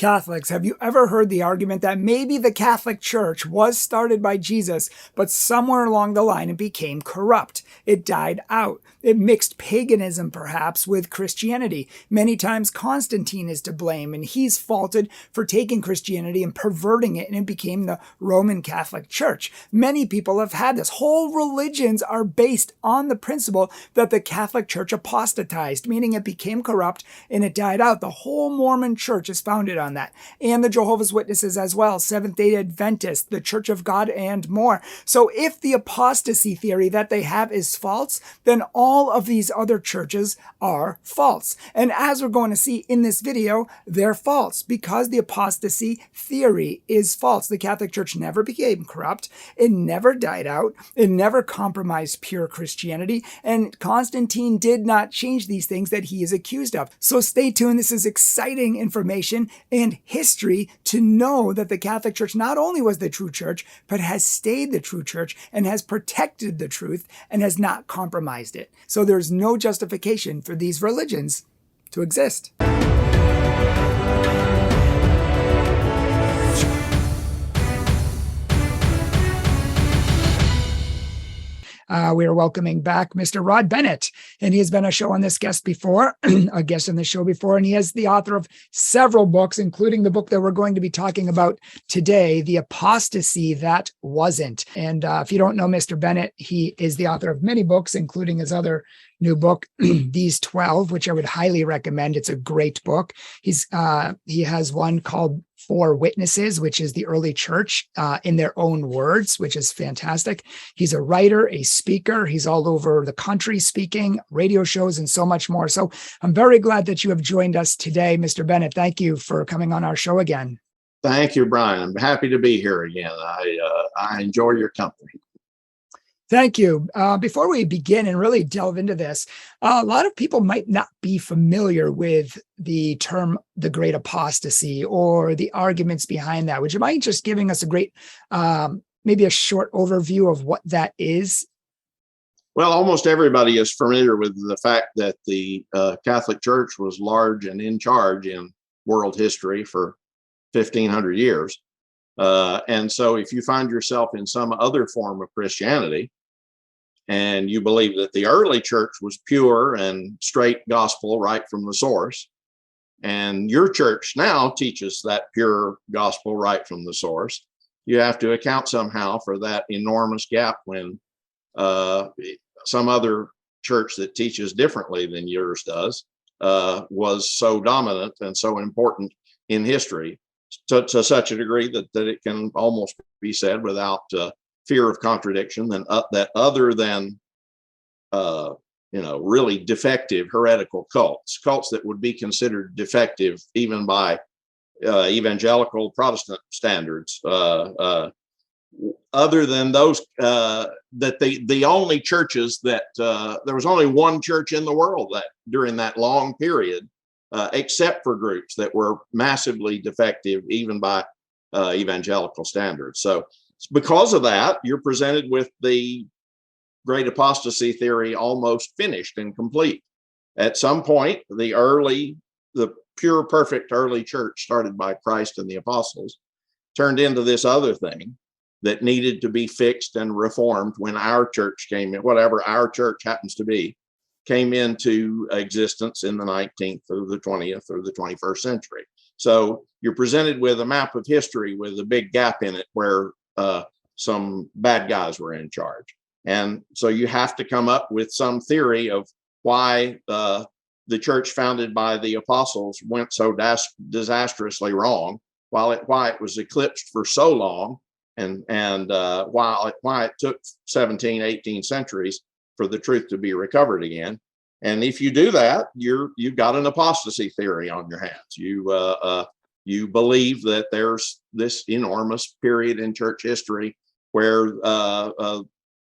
Catholics, have you ever heard the argument that maybe the Catholic Church was started by Jesus, but somewhere along the line it became corrupt? It died out. It mixed paganism, perhaps, with Christianity. Many times Constantine is to blame, and he's faulted for taking Christianity and perverting it, and it became the Roman Catholic Church. Many people have had this. Whole religions are based on the principle that the Catholic Church apostatized, meaning it became corrupt and it died out. The whole Mormon Church is founded on that, and the Jehovah's Witnesses as well, Seventh-day Adventists, the Church of God, and more. So if the apostasy theory that they have is false, then all of these other churches are false. And as we're going to see in this video, they're false because the apostasy theory is false. The Catholic Church never became corrupt. It never died out. It never compromised pure Christianity. And Constantine did not change these things that he is accused of. So stay tuned. This is exciting information and history to know that the Catholic Church not only was the true church, but has stayed the true church and has protected the truth and has not compromised it. So there's no justification for these religions to exist. We are welcoming back Mr. Rod Bennett, and he has been a show on this guest before, a guest on the show before, and he is the author of several books, including the book that we're going to be talking about today, The Apostasy That Wasn't. And if you don't know Mr. Bennett, he is the author of many books, including his other new book, These 12, which I would highly recommend. It's a great book. He has one called Four Witnesses, which is the early church in their own words, which is fantastic. He's a writer, a speaker. He's all over the country speaking, radio shows, and so much more. So I'm very glad that you have joined us today, Mr. Bennett. Thank you for coming on our show again. Thank you, Bryan. I'm happy to be here again. I enjoy your company. Thank you. Before we begin and really delve into this, a lot of people might not be familiar with the term the Great Apostasy or the arguments behind that. Would you mind just giving us a great, maybe a short overview of what that is? Well, almost everybody is familiar with the fact that the Catholic Church was large and in charge in world history for 1,500 years. And so if you find yourself in some other form of Christianity and you believe that the early church was pure and straight gospel right from the source, and your church now teaches that pure gospel right from the source, you have to account somehow for that enormous gap when some other church that teaches differently than yours does was so dominant and so important in history. To such a degree that it can almost be said without fear of contradiction that other than really defective heretical cults that would be considered defective even by evangelical Protestant standards, other than those that the only churches that there was only one church in the world that during that long period, except for groups that were massively defective, even by evangelical standards. So because of that, you're presented with the Great Apostasy theory almost finished and complete. At some point, the pure, perfect early church started by Christ and the apostles turned into this other thing that needed to be fixed and reformed when our church came in, whatever our church happens to be, came into existence in the 19th or the 20th or the 21st century. So you're presented with a map of history with a big gap in it where some bad guys were in charge. And so you have to come up with some theory of why the church founded by the apostles went so disastrously wrong, why it was eclipsed for so long, and why it took 17, 18 centuries for the truth to be recovered again. And if you do that, you've got an apostasy theory on your hands. You believe that there's this enormous period in church history where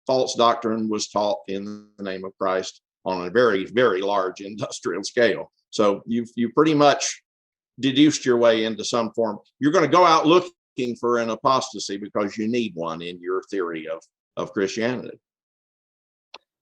false doctrine was taught in the name of Christ on a very, very large industrial scale. So you pretty much deduced your way into some form. You're going to go out looking for an apostasy because you need one in your theory of Christianity.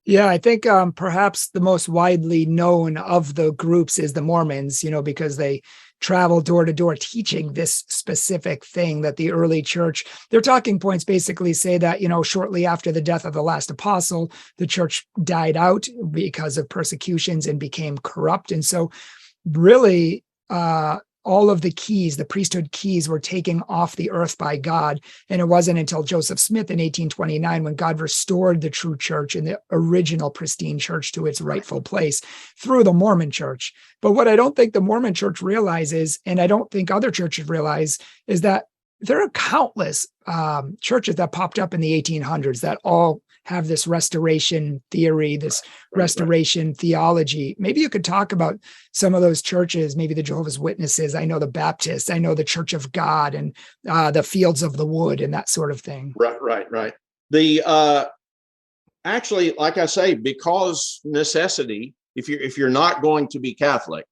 Yeah, I think perhaps the most widely known of the groups is the Mormons, because they travel door to door teaching this specific thing that the early church, their talking points basically say that, shortly after the death of the last apostle, the church died out because of persecutions and became corrupt. And so really, all of the keys, the priesthood keys, were taken off the earth by God. And it wasn't until Joseph Smith in 1829 when God restored the true church and the original pristine church to its rightful place through the Mormon church. But what I don't think the Mormon church realizes, and I don't think other churches realize, is that there are countless churches that popped up in the 1800s that all have this restoration theory, this restoration theology. Maybe you could talk about some of those churches, maybe the Jehovah's Witnesses. I know the Baptists, I know the Church of God, and the Fields of the Wood and that sort of thing. Right. The actually, like I say, because necessity, if you're not going to be Catholic,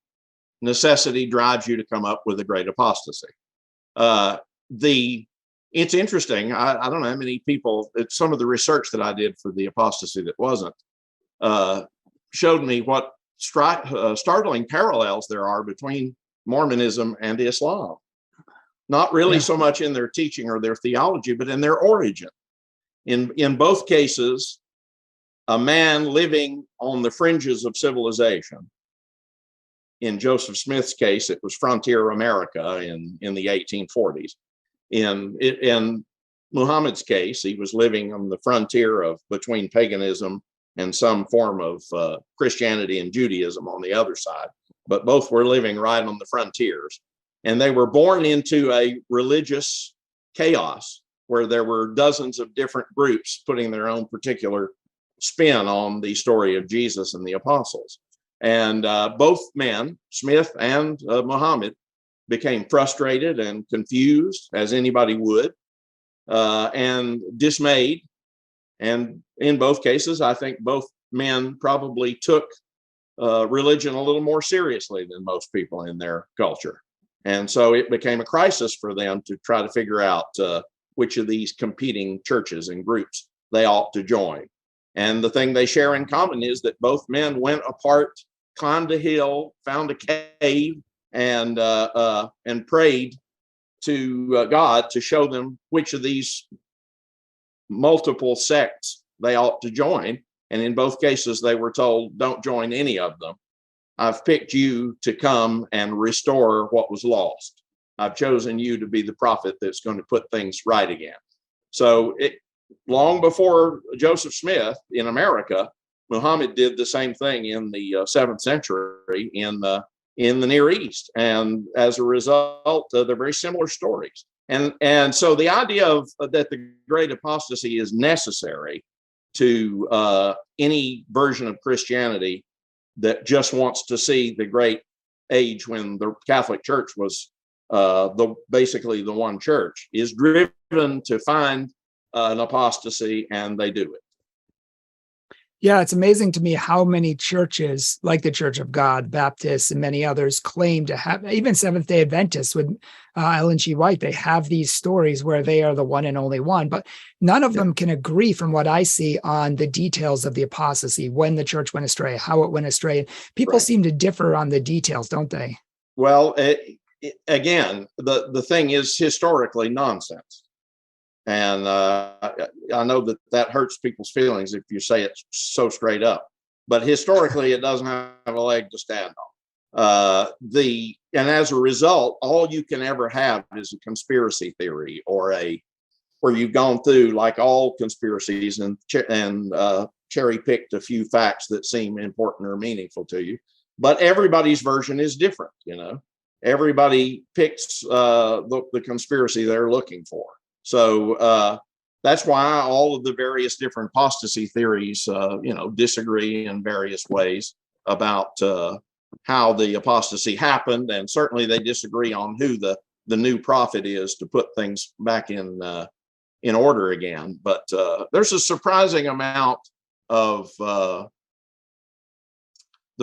necessity drives you to come up with a great apostasy. It's interesting. I don't know how many people, some of the research that I did for the apostasy that wasn't, showed me what startling parallels there are between Mormonism and Islam. Not really so much in their teaching or their theology, but in their origin. In both cases, a man living on the fringes of civilization. In Joseph Smith's case, it was frontier America in the 1840s. In Muhammad's case, he was living on the frontier of between paganism and some form of Christianity and Judaism on the other side. But both were living right on the frontiers. And they were born into a religious chaos where there were dozens of different groups putting their own particular spin on the story of Jesus and the apostles. And both men, Smith and Muhammad, became frustrated and confused, as anybody would, and dismayed. And in both cases, I think both men probably took religion a little more seriously than most people in their culture. And so it became a crisis for them to try to figure out which of these competing churches and groups they ought to join. And the thing they share in common is that both men went apart, climbed a hill, found a cave, and prayed to God to show them which of these multiple sects they ought to join. And in both cases, they were told, don't join any of them. I've picked you to come and restore what was lost. I've chosen you to be the prophet that's going to put things right again. So long before Joseph Smith in America, Muhammad did the same thing in the 7th century in the Near East. And as a result, they're very similar stories. And so the idea of that the great apostasy is necessary to any version of Christianity that just wants to see the great age when the Catholic Church was basically the one church is driven to find an apostasy, and they do it. Yeah, it's amazing to me how many churches, like the Church of God, Baptists, and many others, claim to have, even Seventh-day Adventists with Ellen G. White, they have these stories where they are the one and only one, but none of them can agree, from what I see, on the details of the apostasy, when the church went astray, how it went astray. People seem to differ on the details, don't they? Well, again, the thing is historically nonsense. And I know that hurts people's feelings if you say it so straight up, but historically it doesn't have a leg to stand on. And as a result, all you can ever have is a conspiracy theory or where you've gone through, like all conspiracies, and cherry picked a few facts that seem important or meaningful to you. But everybody's version is different. Everybody picks the conspiracy they're looking for. So that's why all of the various different apostasy theories, disagree in various ways about how the apostasy happened, and certainly they disagree on who the new prophet is to put things back in order again. But there's a surprising amount of the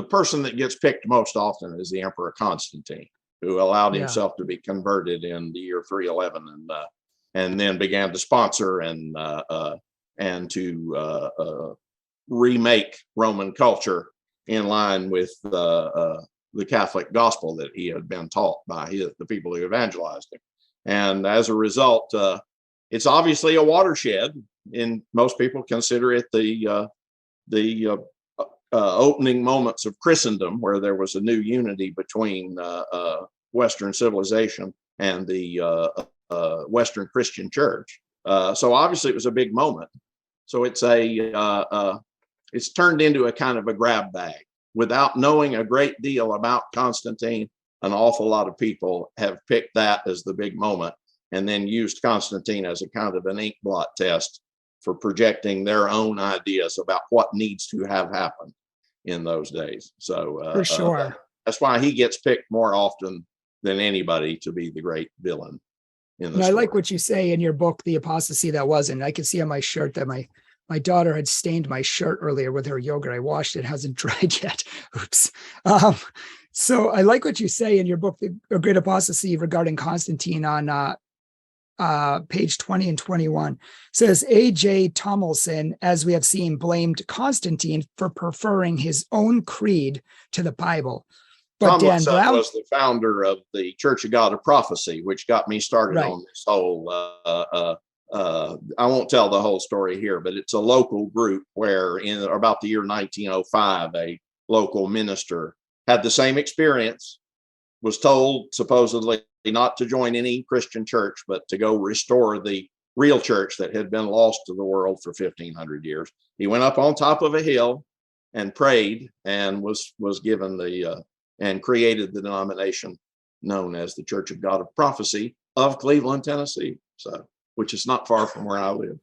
person that gets picked most often is the Emperor Constantine, who allowed himself to be converted in the year 311 and then began to sponsor and to remake Roman culture in line with the the Catholic gospel that he had been taught by the people who evangelized him. And as a result, it's obviously a watershed, and most people consider it the opening moments of Christendom, where there was a new unity between Western civilization and the Western Christian Church. So obviously it was a big moment. So it's turned into a kind of a grab bag. Without knowing a great deal about Constantine, an awful lot of people have picked that as the big moment, and then used Constantine as a kind of an ink blot test for projecting their own ideas about what needs to have happened in those days. So For sure. That's why he gets picked more often than anybody to be the great villain in the And I story. like what you say in your book, The Apostasy That Wasn't. I can see on my shirt that my daughter had stained my shirt earlier with her yogurt. I washed it, it hasn't dried yet. Oops. So I like what you say in your book, The Great Apostasy, regarding Constantine on page 20 and 21. It says A.J. Tomlinson, as we have seen, blamed Constantine for preferring his own creed to the Bible. But Tomlinson Dan Brown was the founder of the Church of God of Prophecy, which got me started Right. on this whole. I won't tell the whole story here, but it's a local group where, in about the year 1905, a local minister had the same experience, was told supposedly not to join any Christian church, but to go restore the real church that had been lost to the world for 1,500 years. He went up on top of a hill and prayed, and was given and created the denomination known as the Church of God of Prophecy of Cleveland, Tennessee. So, which is not far from where I live.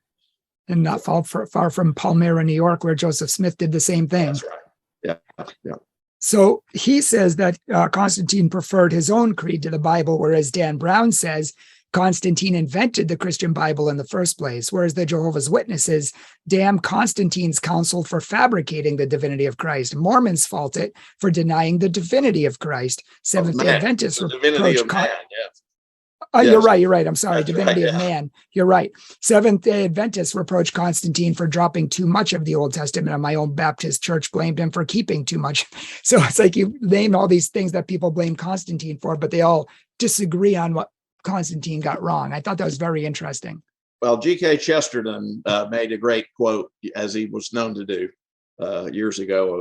and not far from Palmyra, New York, where Joseph Smith did the same thing. That's right. Yeah. So he says that Constantine preferred his own creed to the Bible, whereas Dan Brown says Constantine invented the Christian Bible in the first place, whereas the Jehovah's Witnesses damn Constantine's counsel for fabricating the divinity of Christ. Mormons fault it for denying the divinity of Christ. Seventh-day Adventists the divinity of man, yes. You're right. I'm sorry. That's Divinity right, of man. You're right. Seventh-day Adventists reproached Constantine for dropping too much of the Old Testament, and my own Baptist church blamed him for keeping too much. So it's like you name all these things that people blame Constantine for, but they all disagree on what Constantine got wrong. I thought that was very interesting. Well, G.K. Chesterton made a great quote, as he was known to do years ago,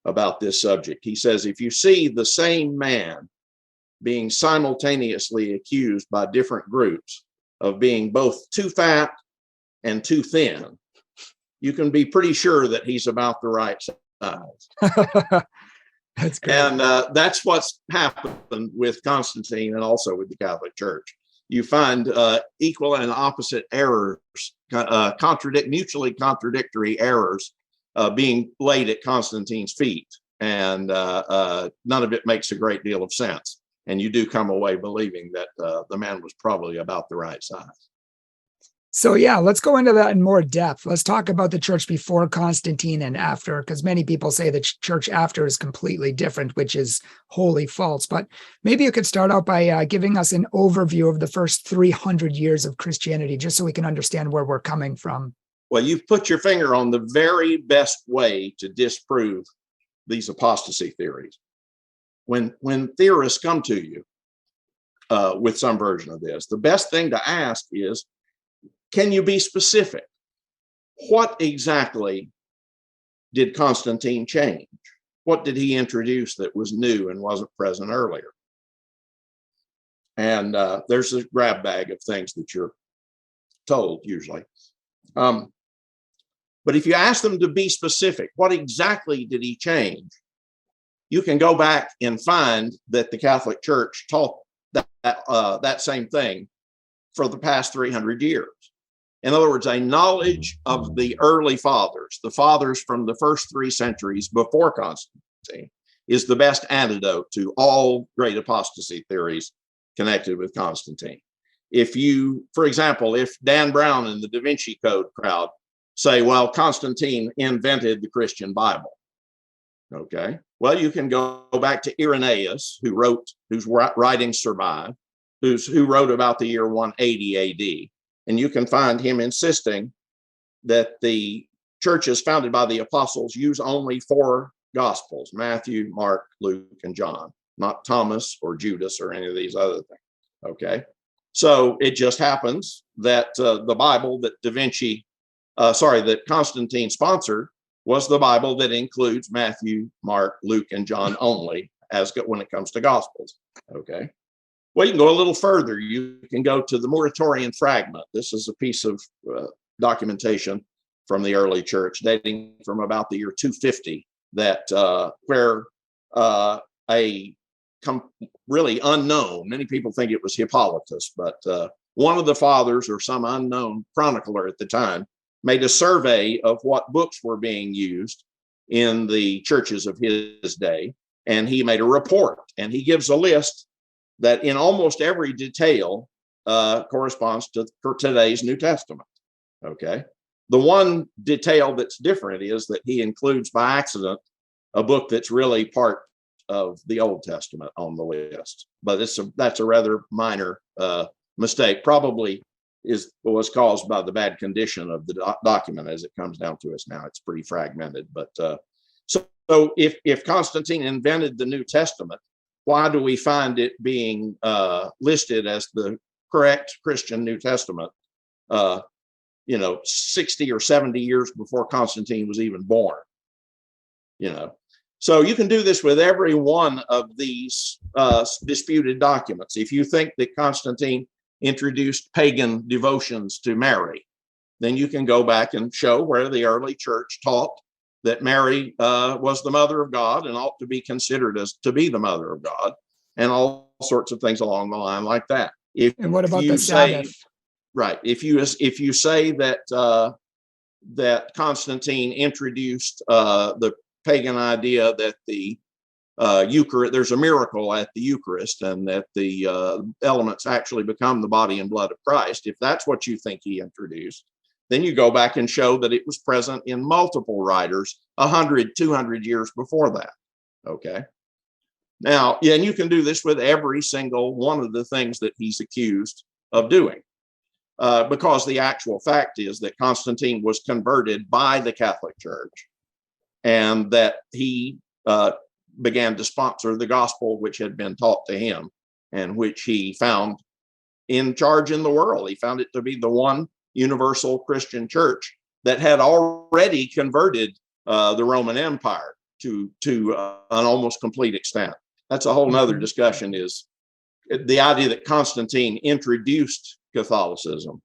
about this subject. He says, if you see the same man being simultaneously accused by different groups of being both too fat and too thin, you can be pretty sure that he's about the right size. That's great. And that's what's happened with Constantine and also with the Catholic Church. You find equal and opposite errors, mutually contradictory errors being laid at Constantine's feet. And none of it makes a great deal of sense. And you do come away believing that the man was probably about the right size. So yeah, let's go into that in more depth. Let's talk about the church before Constantine and after, because many people say the church after is completely different, which is wholly false. But maybe you could start out by giving us an overview of the first 300 years of Christianity, just so we can understand where we're coming from. Well, you've put your finger on the very best way to disprove these apostasy theories. When theorists come to you with some version of this, the best thing to ask is, can you be specific? What exactly did Constantine change? What did he introduce that was new and wasn't present earlier? And there's a grab bag of things that you're told usually. But if you ask them to be specific, what exactly did he change? You can go back and find that the Catholic Church taught that same thing for the past 300 years. In other words, a knowledge of the early fathers, the fathers from the first 3 centuries before Constantine, is the best antidote to all great apostasy theories connected with Constantine. If you, for example, if Dan Brown and the Da Vinci Code crowd say, well, Constantine invented the Christian Bible. Okay, well, you can go back to Irenaeus, whose writings survive, who wrote about the year 180 AD. And you can find him insisting that the churches founded by the apostles use only 4 Gospels: Matthew, Mark, Luke, and John, not Thomas or Judas or any of these other things. Okay. So it just happens that the Bible that that Constantine sponsored was the Bible that includes Matthew, Mark, Luke, and John only when it comes to Gospels. Okay. Well, you can go a little further. You can go to the Muratorian Fragment. This is a piece of documentation from the early church dating from about the year 250 where really unknown, many people think it was Hippolytus, but one of the fathers or some unknown chronicler at the time made a survey of what books were being used in the churches of his day. And he made a report, and he gives a list that in almost every detail corresponds to today's New Testament. Okay. The one detail that's different is that he includes by accident a book that's really part of the Old Testament on the list, but that's a rather minor mistake. Probably was caused by the bad condition of the document as it comes down to us now. It's pretty fragmented, but so if Constantine invented the New Testament, why do we find it being listed as the correct Christian New Testament 60 or 70 years before Constantine was even born? So you can do this with every one of these disputed documents. If you think that Constantine introduced pagan devotions to Mary, then you can go back and show where the early church taught that Mary was the mother of God and ought to be considered as to be the mother of God, and all sorts of things along the line like that. And what about the Sabbath? Right. If you say that Constantine introduced the pagan idea that the Eucharist, there's a miracle at the Eucharist, and that the elements actually become the body and blood of Christ, if that's what you think he introduced, then you go back and show that it was present in multiple writers 100, 200 years before that. Okay. Now, yeah, and you can do this with every single one of the things that he's accused of doing. Because the actual fact is that Constantine was converted by the Catholic Church, and that he began to sponsor the gospel which had been taught to him and which he found in charge in the world. He found it to be the one universal Christian church that had already converted the Roman Empire to an almost complete extent. That's a whole nother discussion, is the idea that Constantine introduced Catholicism.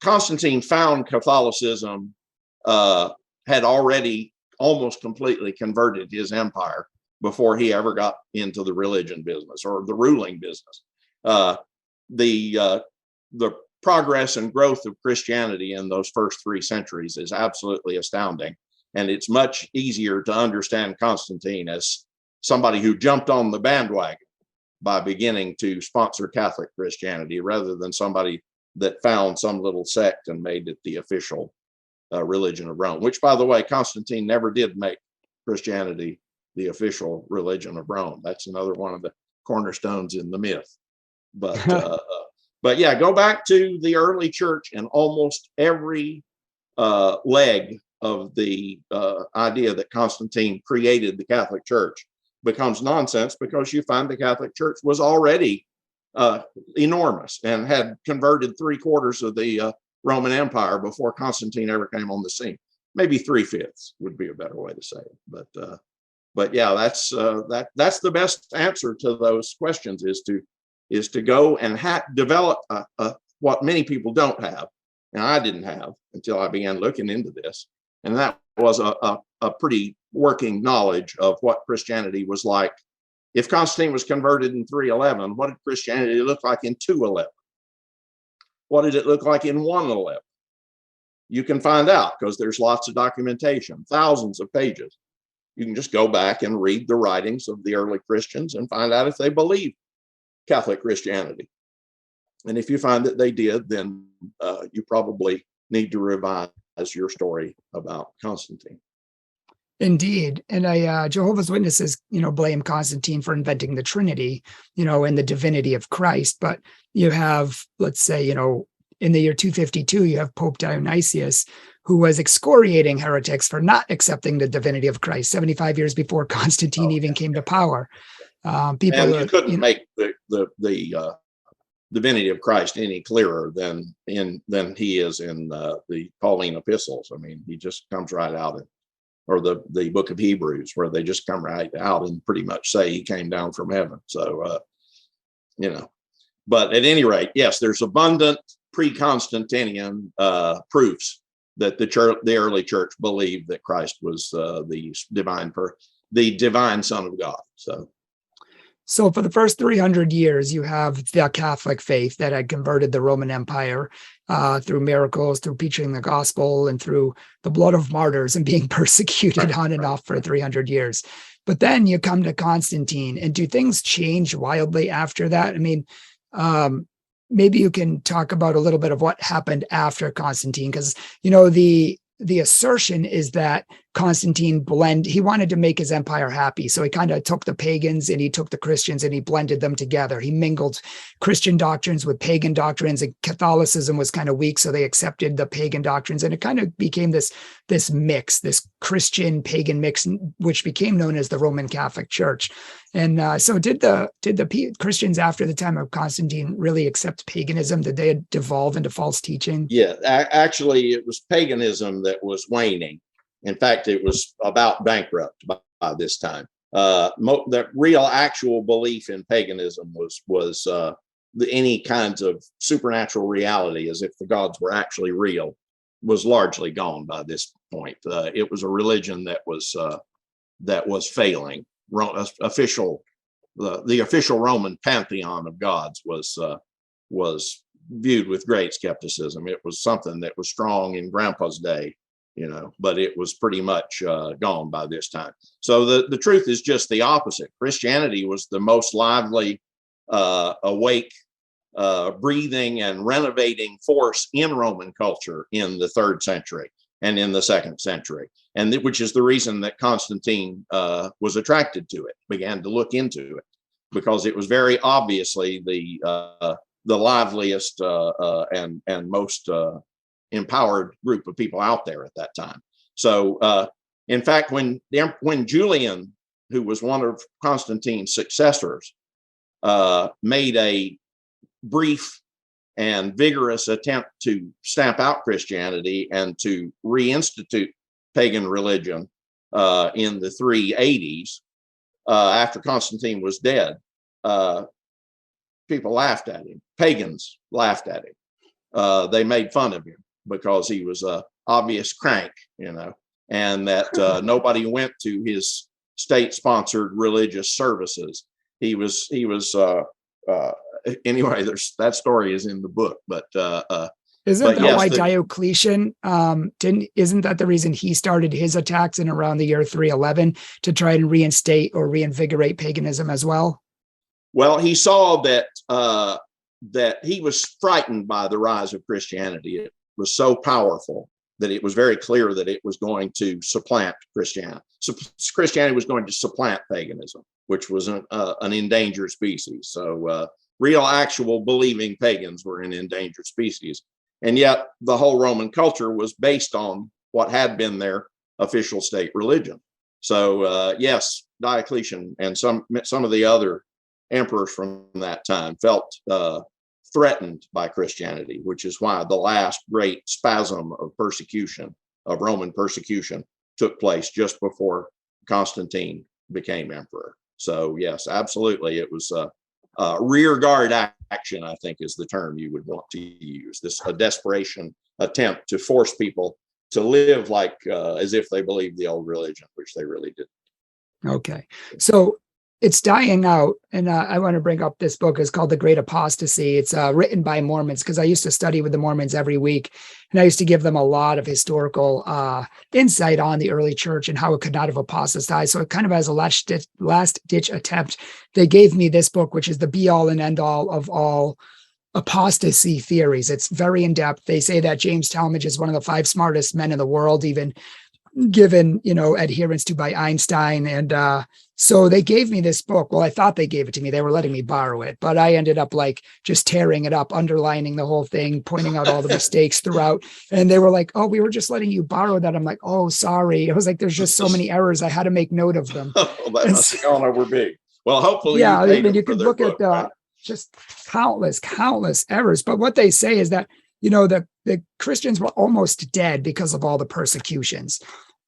Constantine found Catholicism had already almost completely converted his empire before he ever got into the religion business or the ruling business. The progress and growth of Christianity in those first 3 centuries is absolutely astounding. And it's much easier to understand Constantine as somebody who jumped on the bandwagon by beginning to sponsor Catholic Christianity, rather than somebody that found some little sect and made it the official religion of Rome, which, by the way, Constantine never did make Christianity the official religion of Rome. That's another one of the cornerstones in the myth. But yeah, go back to the early church, and almost every leg of the idea that Constantine created the Catholic Church becomes nonsense, because you find the Catholic Church was already enormous and had converted 3/4 of the Roman Empire before Constantine ever came on the scene. Maybe 3/5 would be a better way to say it. But yeah, that's the best answer to those questions, is to go and develop what many people don't have, and I didn't have until I began looking into this, and that was a pretty working knowledge of what Christianity was like. If Constantine was converted in 311, what did Christianity look like in 211? What did it look like in 111? You can find out, because there's lots of documentation, thousands of pages. You can just go back and read the writings of the early Christians and find out if they believed Catholic Christianity. And if you find that they did, then you probably need to revise your story about Constantine. Indeed. And Jehovah's Witnesses, blame Constantine for inventing the Trinity, and the divinity of Christ. But you have, let's say, in the year 252, you have Pope Dionysius, who was excoriating heretics for not accepting the divinity of Christ 75 years before Constantine even came to power. And you couldn't make the divinity of Christ any clearer than he is in the Pauline epistles. I mean, he just comes right out or the book of Hebrews, where they just come right out and pretty much say he came down from heaven. So, but at any rate, yes, there's abundant pre-Constantinian proofs that the early church believed that Christ was the divine Son of God. So for the first 300 years, you have the Catholic faith that had converted the Roman Empire through miracles, through preaching the gospel, and through the blood of martyrs and being persecuted on and off for 300 years. But then you come to Constantine, and do things change wildly after that? I mean, maybe you can talk about a little bit of what happened after Constantine, because, the assertion is that Constantine he wanted to make his empire happy. So he kind of took the pagans and he took the Christians and he blended them together. He mingled Christian doctrines with pagan doctrines, and Catholicism was kind of weak. So they accepted the pagan doctrines, and it kind of became this mix, this Christian pagan mix, which became known as the Roman Catholic Church. And so did the Christians after the time of Constantine really accept paganism? Did they devolve into false teaching? Yeah, actually, it was paganism that was waning. In fact, it was about bankrupt by this time. The real actual belief in paganism was any kinds of supernatural reality, as if the gods were actually real, was largely gone by this point. It was a religion that was failing. The official Roman pantheon of gods was viewed with great skepticism. It was something that was strong in Grandpa's day, but it was pretty much gone by this time. So the truth is just the opposite. Christianity was the most lively, awake, breathing and renovating force in Roman culture in the 3rd century and in the 2nd century, and which is the reason that Constantine was attracted to it, began to look into it, because it was very obviously the liveliest and most empowered group of people out there at that time. So, in fact, when Julian, who was one of Constantine's successors, made a brief and vigorous attempt to stamp out Christianity and to reinstitute pagan religion in the 380s, after Constantine was dead, people laughed at him. Pagans laughed at him. They made fun of him because he was a obvious crank, and that nobody went to his state-sponsored religious services. He was anyway. That story is in the book, but isn't that why Diocletian isn't that the reason he started his attacks in around the year 311 to try and reinstate or reinvigorate paganism as well? Well, he saw that he was frightened by the rise of Christianity. It was so powerful that it was very clear that it was going to supplant Christianity. So Christianity was going to supplant paganism, which was an endangered species. So real, actual, believing pagans were an endangered species. And yet the whole Roman culture was based on what had been their official state religion. So yes, Diocletian and some of the other emperors from that time felt threatened by Christianity, which is why the last great spasm of persecution, of Roman persecution, took place just before Constantine became emperor. So yes, absolutely, it was a rear guard action, I think, is the term you would want to use. A desperation attempt to force people to live like as if they believed the old religion, which they really didn't. Okay, so it's dying out, and I want to bring up this book. It's called The Great Apostasy. It's written by Mormons, because I used to study with the Mormons every week, and I used to give them a lot of historical insight on the early church and how it could not have apostatized. So it kind of as a last-ditch attempt, they gave me this book, which is the be-all and end-all of all apostasy theories. It's very in-depth. They say that James Talmage is one of the 5 smartest men in the world, even given, adherence to by Einstein. And So they gave me this book. Well, I thought they gave it to me. They were letting me borrow it, but I ended up like just tearing it up, underlining the whole thing, pointing out all the mistakes throughout. And they were like, "Oh, we were just letting you borrow that." I'm like, "Oh, sorry." I was like, "There's just so many errors. I had to make note of them." Well, that And must have gone over big. Well, hopefully yeah, you I paid mean, them you for could their look book, at right? just countless errors. But what they say is that, the Christians were almost dead because of all the persecutions.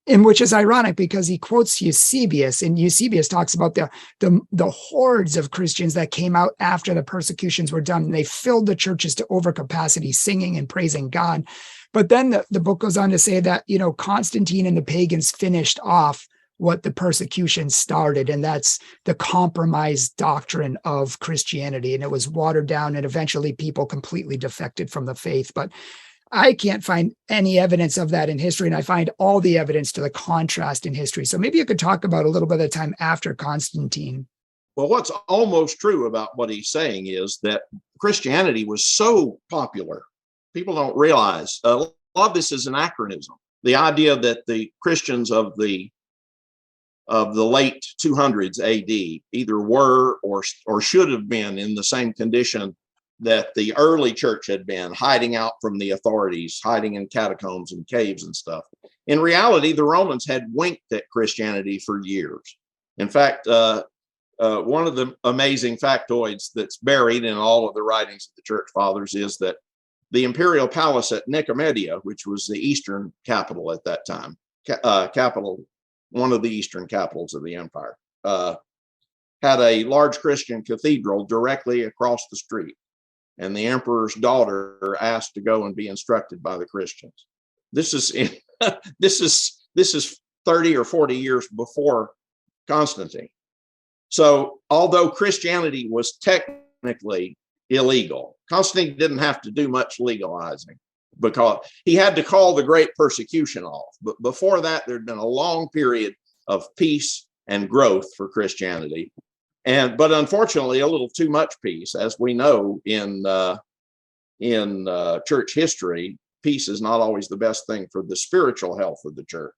And which is ironic because he quotes Eusebius, and Eusebius talks about the hordes of Christians that came out after the persecutions were done. And they filled the churches to overcapacity, singing and praising God. But then the book goes on to say that, Constantine and the pagans finished off what the persecution started, and that's the compromised doctrine of Christianity. And it was watered down, and eventually people completely defected from the faith. But I can't find any evidence of that in history, and I find all the evidence to the contrast in history. So maybe you could talk about a little bit of the time after Constantine. Well, what's almost true about what he's saying is that Christianity was so popular. People don't realize a lot of this is anachronism. The idea that the Christians of the late 200s AD either were or should have been in the same condition that the early church had been, hiding out from the authorities, hiding in catacombs and caves and stuff. In reality, the Romans had winked at Christianity for years. In fact, one of the amazing factoids that's buried in all of the writings of the church fathers is that the imperial palace at Nicomedia, which was the eastern capital at that time, one of the eastern capitals of the empire, had a large Christian cathedral directly across the street. And the emperor's daughter asked to go and be instructed by the Christians. This is this is 30 or 40 years before Constantine. So although Christianity was technically illegal, Constantine didn't have to do much legalizing because he had to call the Great Persecution off. But before that, there'd been a long period of peace and growth for Christianity. But unfortunately, a little too much peace, as we know in church history. Peace is not always the best thing for the spiritual health of the church,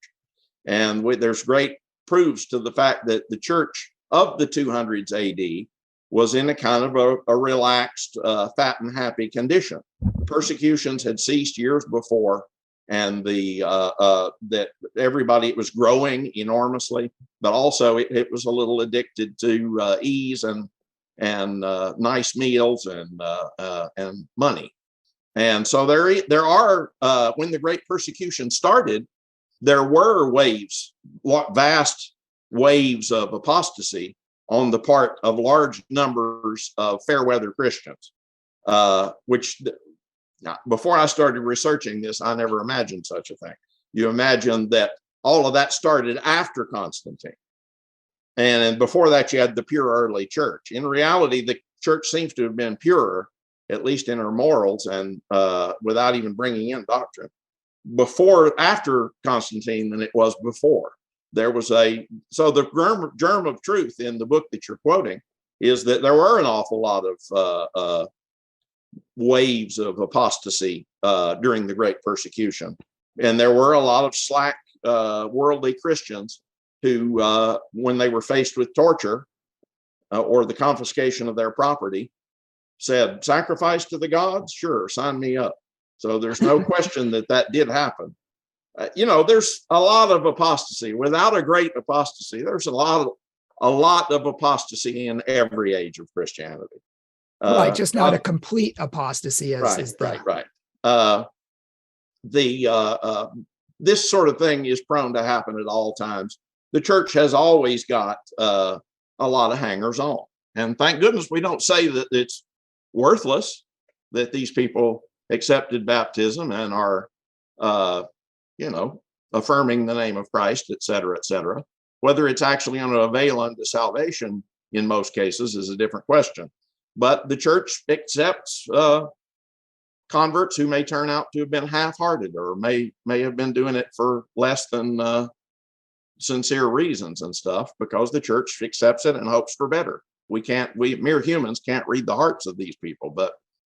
and there's great proofs to the fact that the church of the 200s AD was in a kind of a relaxed, fat and happy condition. Persecutions had ceased years before, and that everybody, it was growing enormously, but also it was a little addicted to ease and nice meals and money. And so there are when the Great Persecution started, there were vast waves of apostasy on the part of large numbers of fair weather Christians, which before I started researching this, I never imagined such a thing. You imagine that all of that started after Constantine. And before that, you had the pure early church. In reality, the church seems to have been purer, at least in her morals and without even bringing in doctrine, after Constantine than it was before. So the germ of truth in the book that you're quoting is that there were an awful lot of waves of apostasy during the Great Persecution. And there were a lot of slack worldly Christians who, when they were faced with torture or the confiscation of their property, said, "Sacrifice to the gods? Sure, sign me up." So there's no question that did happen. There's a lot of apostasy. Without a great apostasy, there's a lot of apostasy in every age of Christianity. Right, just not a complete apostasy as right. This sort of thing is prone to happen at all times. The church has always got a lot of hangers on, and thank goodness we don't say that it's worthless, that these people accepted baptism and are, affirming the name of Christ, et cetera, et cetera. Whether it's actually going to avail unto salvation in most cases is a different question. But the church accepts converts who may turn out to have been half-hearted or may have been doing it for less than sincere reasons and stuff, because the church accepts it and hopes for better. We mere humans can't read the hearts of these people. But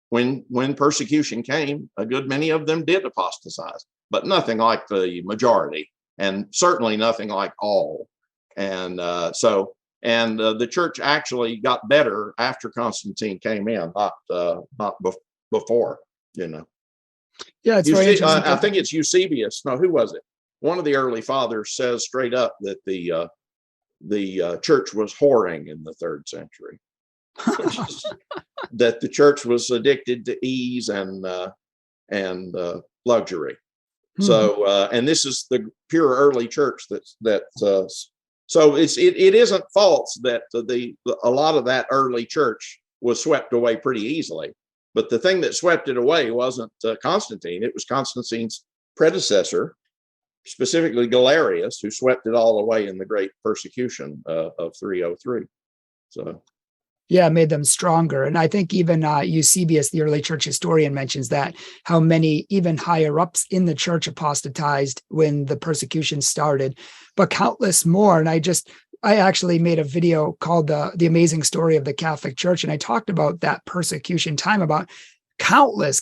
when persecution came, a good many of them did apostatize, but nothing like the majority, and certainly nothing like all. And so And the church actually got better after Constantine came in, not before, you know. Yeah, it's very interesting. I think it's Eusebius. No, who was it? One of the early fathers says straight up that the church was whoring in the 3rd century. That the church was addicted to ease and luxury. So, and this is the pure early church so it isn't false that a lot of that early church was swept away pretty easily. But the thing that swept it away wasn't Constantine. It was Constantine's predecessor, specifically Galerius, who swept it all away in the great persecution of 303. So. Yeah, it made them stronger. And I think even Eusebius, the early church historian, mentions that how many even higher ups in the church apostatized when the persecution started, but countless more. And I actually made a video called The Amazing Story of the Catholic Church. And I talked about that persecution time, about countless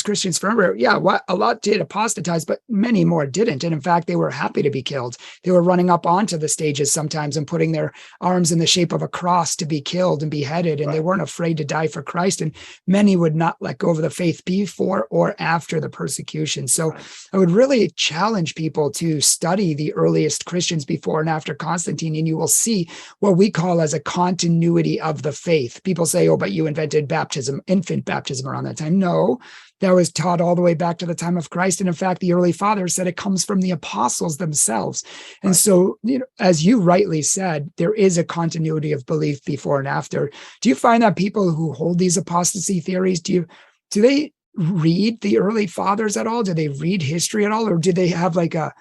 Christians forever. Yeah, a lot did apostatize, but many more didn't. And in fact, they were happy to be killed. They were running up onto the stages sometimes and putting their arms in the shape of a cross to be killed and beheaded. And They weren't afraid to die for Christ. And many would not let go of the faith before or after the persecution. So I would really challenge people to study the earliest Christians before and after Constantine, and you will see what we call as a continuity of the faith. People say, oh, but you invented baptism, infant baptism around that time. No, that was taught all the way back to the time of Christ. And in fact, the early fathers said it comes from the apostles themselves. And so, as you rightly said, there is a continuity of belief before and after. Do you find that people who hold these apostasy theories, do they read the early fathers at all? Do they read history at all? Or do they have like a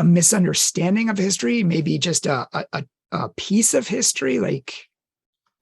misunderstanding of history? Maybe just a piece of history? Like,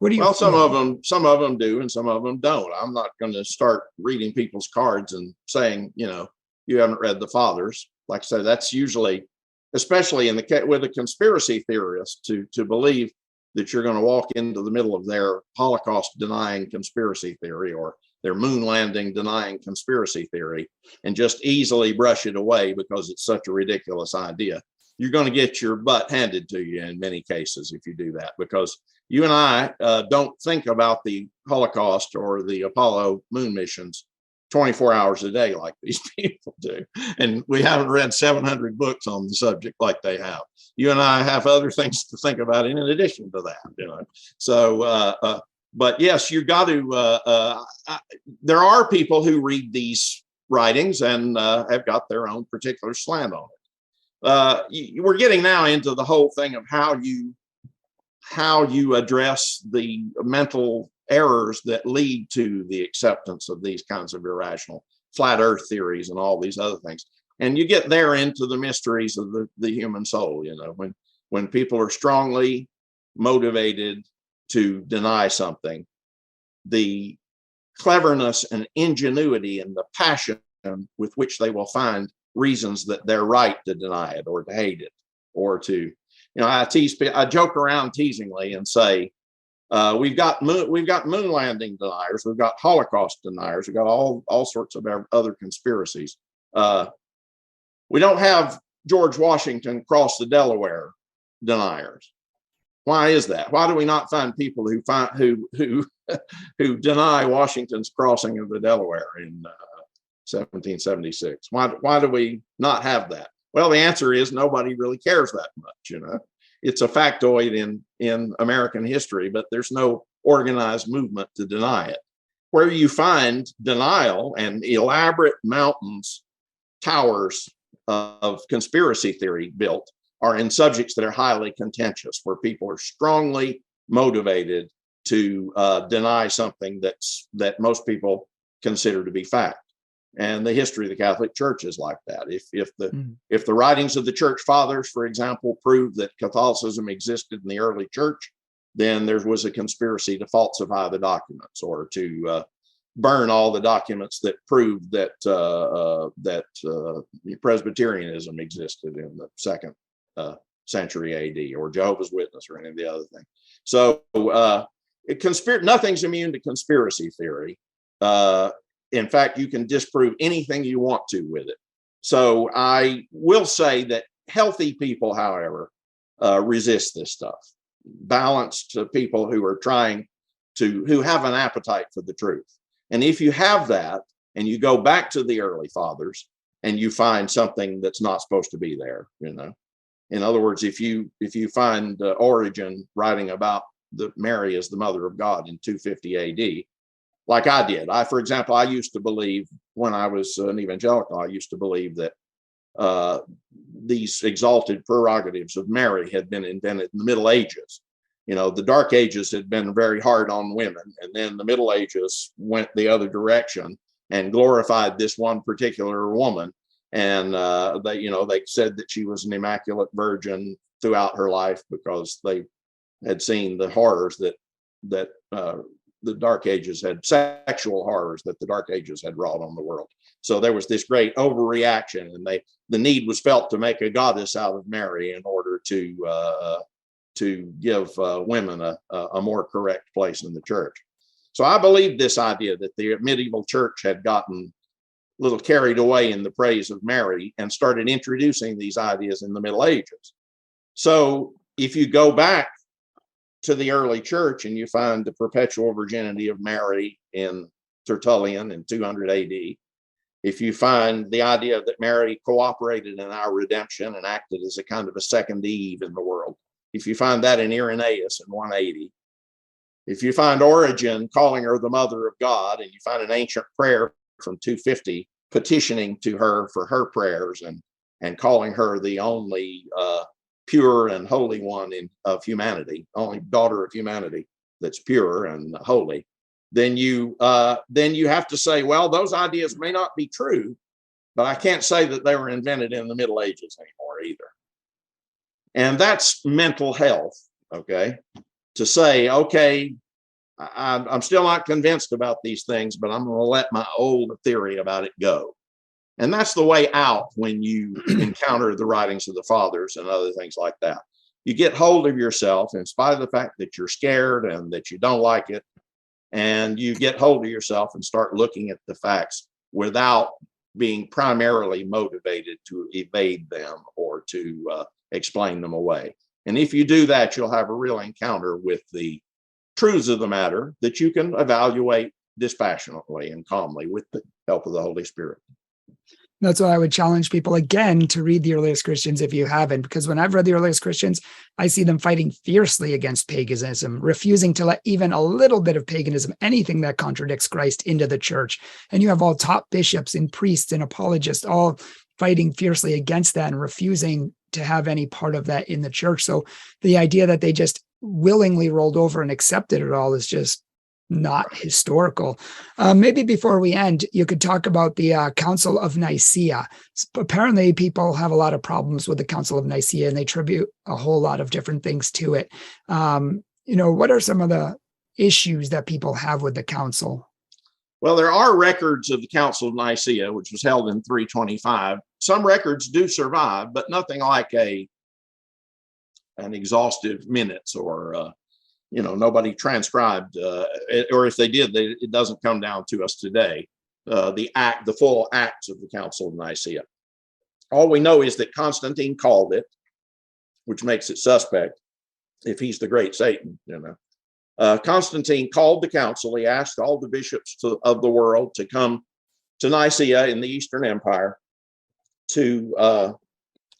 what do you? Well, some of them do, and some of them don't. I'm not going to start reading people's cards and saying, you haven't read the fathers. Like I said, that's usually, especially with a conspiracy theorist, to believe that you're going to walk into the middle of their Holocaust denying conspiracy theory or their moon landing denying conspiracy theory and just easily brush it away because it's such a ridiculous idea. You're going to get your butt handed to you in many cases if you do that, because you and I don't think about the Holocaust or the Apollo moon missions 24 hours a day like these people do. And we haven't read 700 books on the subject like they have. You and I have other things to think about in addition to that, So, but yes, you got to, there are people who read these writings and have got their own particular slant on it. We're getting now into the whole thing of how you address the mental errors that lead to the acceptance of these kinds of irrational flat earth theories and all these other things. And you get there into the mysteries of the human soul, when people are strongly motivated to deny something, the cleverness and ingenuity and the passion with which they will find reasons that they're right to deny it or to hate it or to, I joke around teasingly and say, we've got moon landing deniers, we've got Holocaust deniers, we've got all sorts of other conspiracies. We don't have George Washington cross the Delaware deniers. Why is that? Why do we not find people who deny Washington's crossing of the Delaware in 1776? Why do we not have that? Well, the answer is nobody really cares that much. It's a factoid in American history, but there's no organized movement to deny it. Where you find denial and elaborate mountains, towers of conspiracy theory built are in subjects that are highly contentious, where people are strongly motivated to deny something that most people consider to be fact. And the history of the Catholic Church is like that. If the writings of the church fathers, for example, prove that Catholicism existed in the early church, then there was a conspiracy to falsify the documents or to burn all the documents that proved that Presbyterianism existed in the 2nd century AD, or Jehovah's Witness, or any of the other things. So nothing's immune to conspiracy theory. In fact, you can disprove anything you want to with it. So I will say that healthy people, however, resist this stuff. balanced people who are who have an appetite for the truth. And if you have that, and you go back to the early fathers, and you find something that's not supposed to be there, in other words, if you find Origen writing about Mary as the mother of God in 250 AD, like I did. For example, I used to believe, when I was an evangelical, I used to believe that these exalted prerogatives of Mary had been invented in the Middle Ages. The Dark Ages had been very hard on women, and then the Middle Ages went the other direction and glorified this one particular woman. And they said that she was an immaculate virgin throughout her life, because they had seen the horrors that the Dark Ages had, sexual horrors that the Dark Ages had wrought on the world. So there was this great overreaction, and the need was felt to make a goddess out of Mary in order to give women a more correct place in the church. So I believe this idea that the medieval church had gotten a little carried away in the praise of Mary and started introducing these ideas in the Middle Ages. So if you go back to the early church and you find the perpetual virginity of Mary in Tertullian in 200 AD, if you find the idea that Mary cooperated in our redemption and acted as a kind of a second Eve in the world, if you find that in Irenaeus in 180, if you find Origen calling her the mother of God, and you find an ancient prayer from 250 petitioning to her for her prayers and calling her the only pure and holy one of humanity, only daughter of humanity that's pure and holy, then you have to say, well, those ideas may not be true, but I can't say that they were invented in the Middle Ages anymore either. And that's mental health, okay? To say, okay, I'm still not convinced about these things, but I'm going to let my old theory about it go. And that's the way out when you encounter the writings of the fathers and other things like that. You get hold of yourself, in spite of the fact that you're scared and that you don't like it, and you get hold of yourself and start looking at the facts without being primarily motivated to evade them or to explain them away. And if you do that, you'll have a real encounter with the truths of the matter that you can evaluate dispassionately and calmly with the help of the Holy Spirit. That's why I would challenge people again to read the earliest Christians if you haven't, because when I've read the earliest Christians, I see them fighting fiercely against paganism, refusing to let even a little bit of paganism, anything that contradicts Christ, into the church. And you have all top bishops and priests and apologists all fighting fiercely against that and refusing to have any part of that in the church. So the idea that they just willingly rolled over and accepted it all is just not historical. Maybe before we end, you could talk about the Council of Nicaea. Apparently, people have a lot of problems with the Council of Nicaea, and they attribute a whole lot of different things to it. What are some of the issues that people have with the council? Well, there are records of the Council of Nicaea, which was held in 325. Some records do survive, but nothing like an exhaustive minutes or nobody transcribed, or if they did, it doesn't come down to us today. The full acts of the Council of Nicaea. All we know is that Constantine called it, which makes it suspect if he's the great Satan. Constantine called the council. He asked all the bishops of the world to come to Nicaea in the Eastern Empire to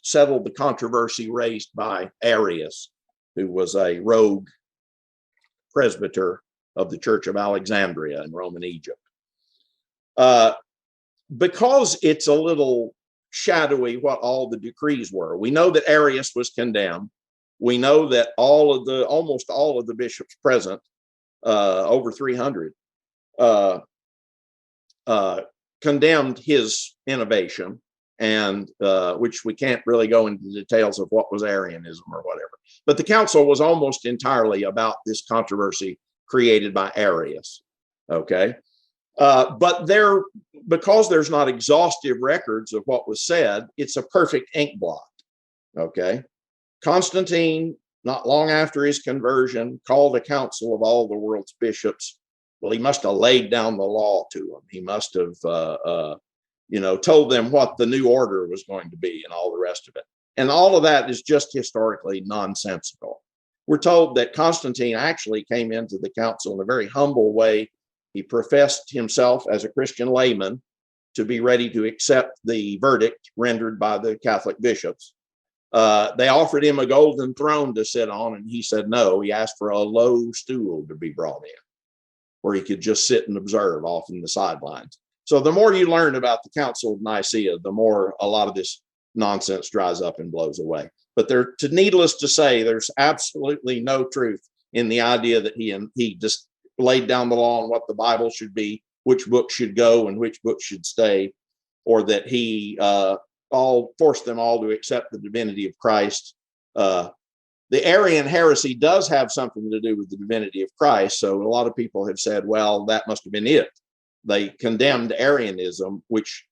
settle the controversy raised by Arius, who was a rogue presbyter of the Church of Alexandria in Roman Egypt. Because it's a little shadowy what all the decrees were. We know that Arius was condemned. We know that almost all of the bishops present, over 300, condemned his innovation, and which we can't really go into the details of what was Arianism or whatever. But the council was almost entirely about this controversy created by Arius. Okay. But because there's not exhaustive records of what was said, it's a perfect ink blot. Okay. Constantine, not long after his conversion, called a council of all the world's bishops. Well, he must have laid down the law to them. He must have, told them what the new order was going to be and all the rest of it. And all of that is just historically nonsensical. we're told that Constantine actually came into the council in a very humble way. He professed himself as a Christian layman to be ready to accept the verdict rendered by the Catholic bishops. They offered him a golden throne to sit on, and he said no. He asked for a low stool to be brought in, where he could just sit and observe off in the sidelines. So the more you learn about the Council of Nicaea, the more a lot of this nonsense dries up and blows away. But needless to say, there's absolutely no truth in the idea that he just laid down the law on what the Bible should be, which books should go and which books should stay, or that he forced them all to accept the divinity of Christ. The Arian heresy does have something to do with the divinity of Christ. So a lot of people have said, well, that must have been it. They condemned Arianism, which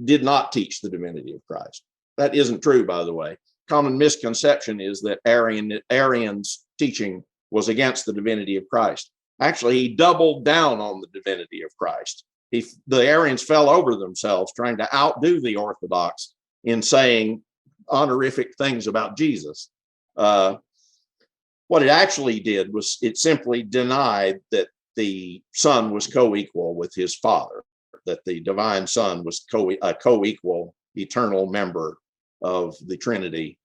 did not teach the divinity of Christ. That isn't true, by the way. Common misconception is that Arian's teaching was against the divinity of Christ. Actually, he doubled down on the divinity of Christ. The Arians fell over themselves trying to outdo the Orthodox in saying honorific things about Jesus. What it actually did was it simply denied that the Son was co-equal with his Father, that the divine Son was a co-equal eternal member of the Trinity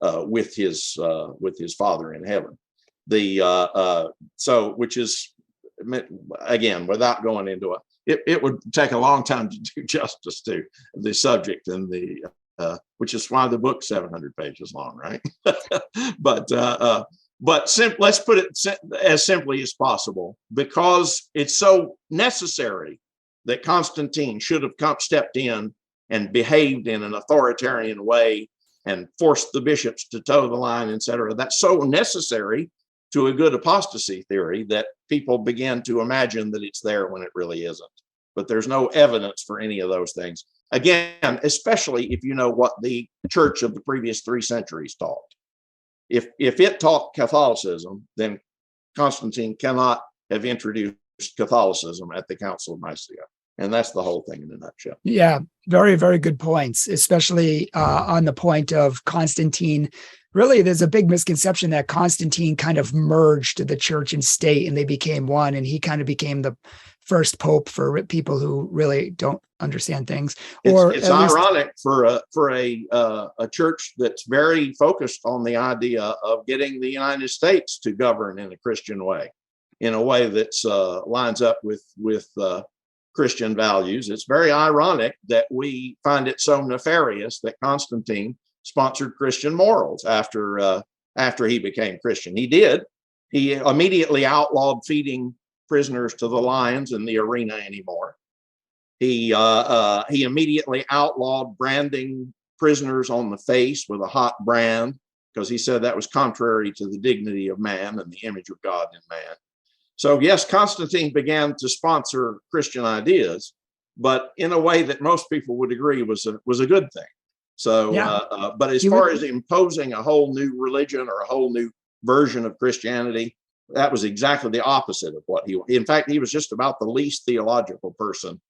with his Father in heaven. Which is, again, without going into it would take a long time to do justice to the subject and which is why the book's 700 pages long, right? But let's put it as simply as possible, because it's so necessary that Constantine should have stepped in and behaved in an authoritarian way and forced the bishops to toe the line, etc. That's so necessary to a good apostasy theory that people begin to imagine that it's there when it really isn't. But there's no evidence for any of those things. Again, especially if you know what the church of the previous 3 centuries taught. If it taught Catholicism, then Constantine cannot have introduced Catholicism at the Council of Nicaea. And that's the whole thing in a nutshell. Yeah, very, very good points, especially on the point of Constantine. Really, there's a big misconception that Constantine kind of merged the church and state and they became one, and he kind of became the first pope for people who really don't understand things. It's ironic for a church that's very focused on the idea of getting the United States to govern in a Christian way, in a way that lines up with Christian values. It's very ironic that we find it so nefarious that Constantine sponsored Christian morals after he became Christian. He immediately outlawed feeding prisoners to the lions in the arena anymore. He immediately outlawed branding prisoners on the face with a hot brand, because he said that was contrary to the dignity of man and the image of God in man. So yes, Constantine began to sponsor Christian ideas, but in a way that most people would agree was a good thing. So, yeah. But as far as imposing a whole new religion or a whole new version of Christianity, that was exactly the opposite of what in fact, he was just about the least theological person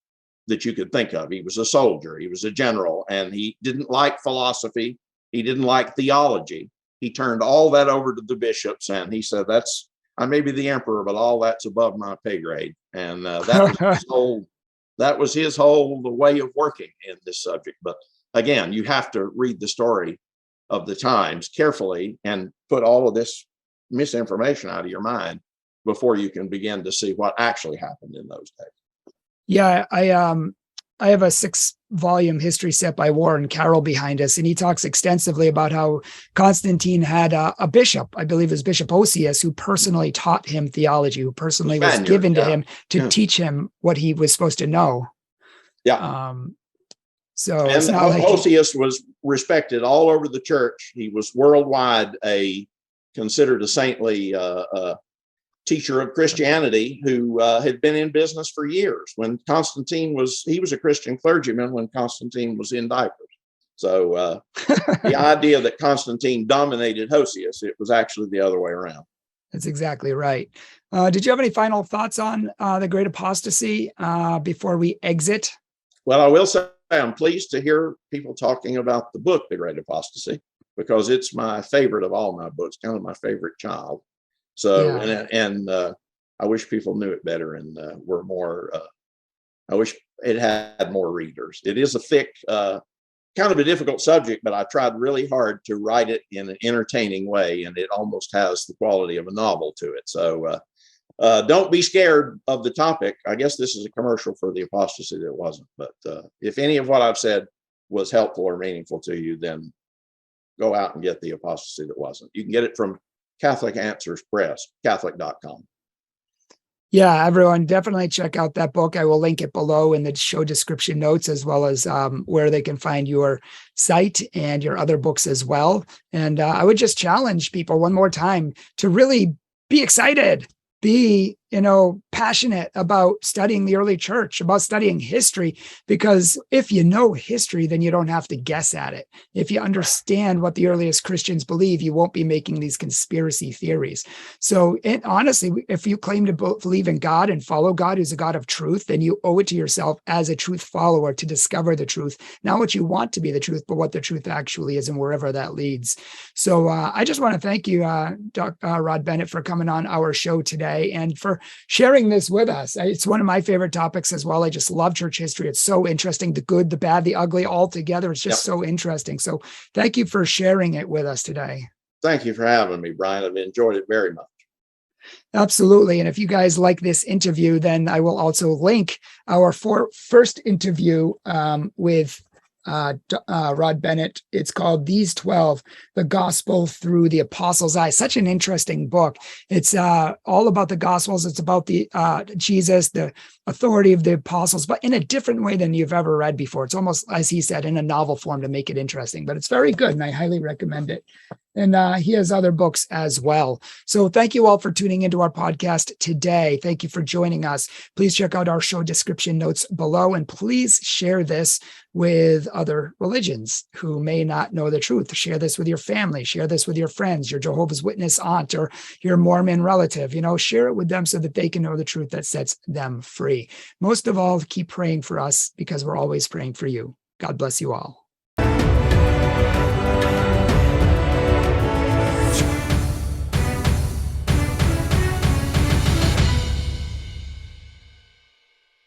that you could think of. He was a soldier, he was a general, and he didn't like philosophy. He didn't like theology. He turned all that over to the bishops, and he said, I may be the emperor, but all that's above my pay grade. And that was his whole way of working in this subject. But again, you have to read the story of the times carefully and put all of this misinformation out of your mind before you can begin to see what actually happened in those days. Yeah, I have a 6-volume history set by Warren Carroll behind us, and he talks extensively about how Constantine had a bishop, I believe it was Bishop Osius, who personally taught him theology, who personally was given to him to teach him what he was supposed to know. Yeah. So and Osius was respected all over the church. He was worldwide considered a saintly teacher of Christianity who had been in business for years. When Constantine was a Christian clergyman when Constantine was in diapers. So the idea that Constantine dominated Osius, it was actually the other way around. That's exactly right. Did you have any final thoughts on the Great Apostasy before we exit? Well, I will say I'm pleased to hear people talking about the book, The Great Apostasy. because it's my favorite of all my books, kind of my favorite child. So, Yeah. and I wish people knew it better and were more. I wish it had more readers. It is a thick, kind of a difficult subject, but I tried really hard to write it in an entertaining way, and it almost has the quality of a novel to it. So don't be scared of the topic. I guess this is a commercial for the apostasy that wasn't. But if any of what I've said was helpful or meaningful to you, then go out and get the apostasy that wasn't. You can get it from Catholic Answers Press, Catholic.com. Yeah, everyone definitely check out that book. I will link it below in the show description notes, as well as where they can find your site and your other books as well. And I would just challenge people one more time to really be excited, be, passionate about studying the early church, about studying history, because if you know history, then you don't have to guess at it. If you understand what the earliest Christians believe, you won't be making these conspiracy theories. So honestly, if you claim to believe in God and follow God, who's a God of truth, then you owe it to yourself as a truth follower to discover the truth, not what you want to be the truth, but what the truth actually is and wherever that leads. So I just want to thank you, Dr. Rod Bennett, for coming on our show today and for sharing this with us. It's one of my favorite topics as well. I just love church history. It's so interesting, the good, the bad, the ugly, all together. It's just so interesting. So thank you for sharing it with us today. Thank you for having me, Bryan. I've enjoyed it very much. Absolutely. And if you guys like this interview, then I will also link our first interview with Rod Bennett. It's called These 12, The Gospel Through the Apostles' Eyes. Such an interesting book. It's all about the Gospels. It's about the Jesus, the authority of the apostles, but in a different way than you've ever read before. It's almost, as he said, in a novel form to make it interesting, but it's very good and I highly recommend it. And he has other books as well. So thank you all for tuning into our podcast today. Thank you for joining us. Please check out our show description notes below, and please share this with other religions who may not know the truth. Share this with your family. Share this with your friends, your Jehovah's Witness aunt, or your Mormon relative. Share it with them so that they can know the truth that sets them free. Most of all, keep praying for us because we're always praying for you. God bless you all.